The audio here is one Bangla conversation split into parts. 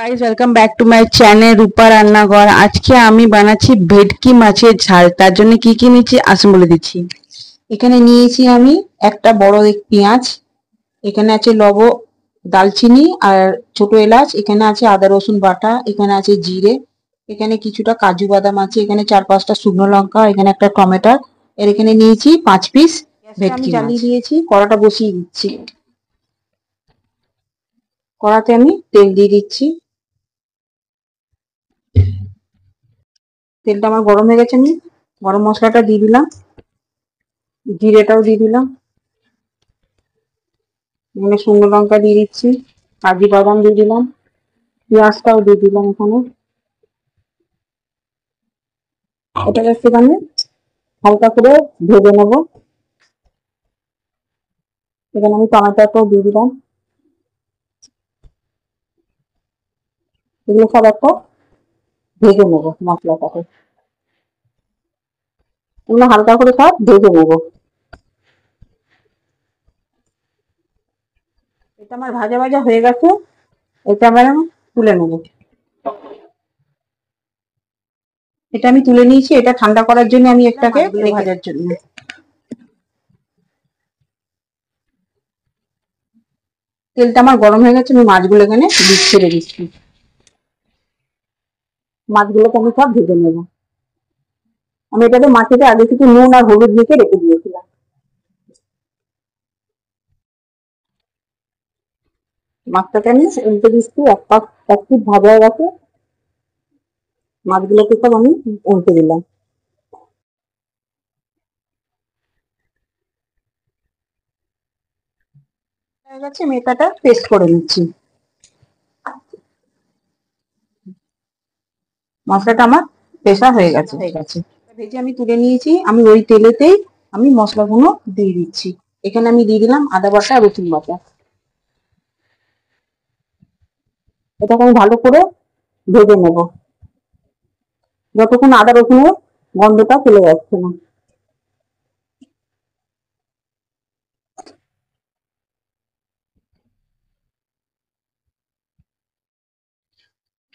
Guys welcome back to my channel Rupa Rannaghar. আজকে আমি বানাচ্ছি ভেটকি মাছের ঝাল। তার জন্য কি কি নিচ্ছি আসুন বলে দিচ্ছি। এখানে নিয়েছি আমি একটা বড় পেঁয়াজ, এখানে আছে দালচিনি আর ছোট এলাচ, এখানে আছে আদা রসুন বাটা, এখানে আছে জিরে, এখানে কিছুটা কাজু বাদাম আছে, এখানে 4-5টা শুকনো লঙ্কা, এখানে একটা টমেটো, এখানে নিয়েছি 5 পিস ভেটকি। জ্বালিয়ে দিয়েছি, কড়াটা বসিয়ে দিচ্ছি। কড়াতে আমি তেল দিয়ে দিচ্ছি। তেলটা আমার গরম হয়ে গেছে, আমি গরম মশলাটা দিয়ে দিলাম, জিরেটাও দিয়ে দিলাম, এখানে শুকনো লঙ্কা দিয়ে দিচ্ছি, কাজু বাদাম দিয়ে দিলাম, পেঁয়াজটাও দিয়ে দিলাম। এখানে এটা একটুখানি হালকা করে ভেজে নেব। এখানে আমি টমেটোটাও দিয়ে দিলাম। এগুলো সব একটা ভেজে নেবো, মশলাটাকে এগুলো হালকা করে সব ভেজে নেবো। এটা আমার ভাজা ভাজা হয়ে গেছে, এটা আমার তুলে নেবো। এটা আমি তুলে নিয়েছি, এটা ঠান্ডা করার জন্য আমি একটাকে ভাজার জন্য। তেলটা আমার গরম হয়ে গেছে, আমি মাছগুলো এখানে ছেড়ে দিচ্ছি। মাছগুলোকে আমি সব ভেজে নেবো। আমি এটাতে মাছেতে আগে থেকে নুন আর হলুদ মেখে রেখে দিয়েছিলাম। মাছটাকে আমি উল্টে দিচ্ছি, এক পিঠ ভাজা হয়ে গেছে, মাছগুলোকে সব আমি উল্টে দিলাম। হয়ে গেছে, আমি এটা পেস্ট করে নিচ্ছি। মশলাটা আমার পেশা হয়ে গেছে। ভেজে আমি তুলে নিয়েছি, আমি ওই তেলেতেই আমি মশলাগুলো দিয়ে দিচ্ছি। এখানে আমি দিয়ে দিলাম আদা বাটা আর রসুন বাটা। এটাকে আমি ভালো করে ভেজে নেব যতক্ষণ আদা রসুনের গন্ধটা চলে যাচ্ছে না।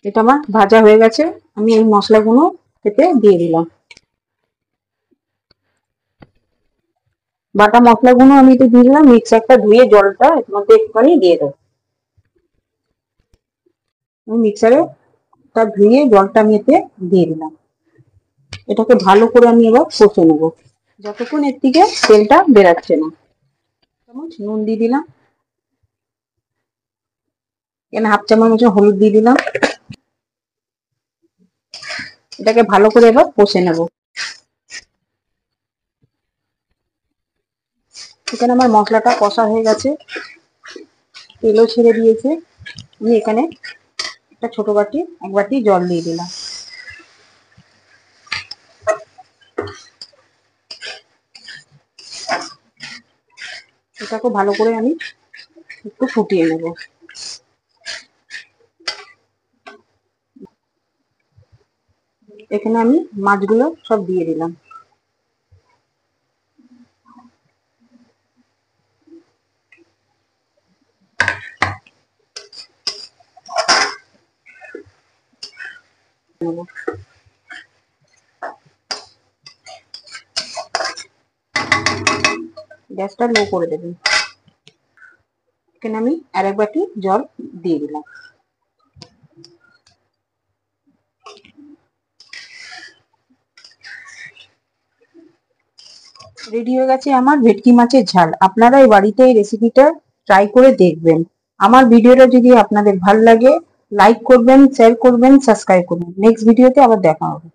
এটা আমার ভাজা হয়ে গেছে, আমি এই মশলাগুলো এতে দিয়ে দিলাম। বাটা মশলাগুলো আমি এতে দিয়ে দিলাম, মিক্সারটা ধুয়ে জলটা এর মধ্যে একটুখানি দিয়ে দেবো। মিক্সারে ধুয়ে জলটা আমি এতে দিয়ে দিলাম। এটাকে ভালো করে আমি এবার কষে নেব যতক্ষণ এর থেকে তেলটা বেরাচ্ছে না। চামচ নুন দিয়ে দিলাম, এখানে হাফ চামচ মতো হলুদ দিয়ে দিলাম। এটাকে ভালো করে এবার কষে নেব। এখানে আমার মশলাটা কষা হয়ে গেছে, তেলও ছেড়ে দিয়েছে। আমি এখানে একটা ছোট বাটি এক বাটি জল দিয়ে দিলাম। এটাকে ভালো করে আমি একটু ফুটিয়ে নেব। এখানে আমি মাছগুলো সব দিয়ে দিলাম। গ্যাসটা লো করে দেবেন। এখানে আমি আরেক বাটি জল দিয়ে দিলাম। রেডি হয়ে গেছে আমার ভেটকি মাছের ঝাল। আপনারা এই বাড়িতে এই রেসিপিটা ট্রাই করে দেখবেন। আমার ভিডিওটা যদি আপনাদের ভালো লাগে লাইক করবেন, শেয়ার করবেন, সাবস্ক্রাইব করবেন। নেক্সট ভিডিওতে আবার দেখা হবে।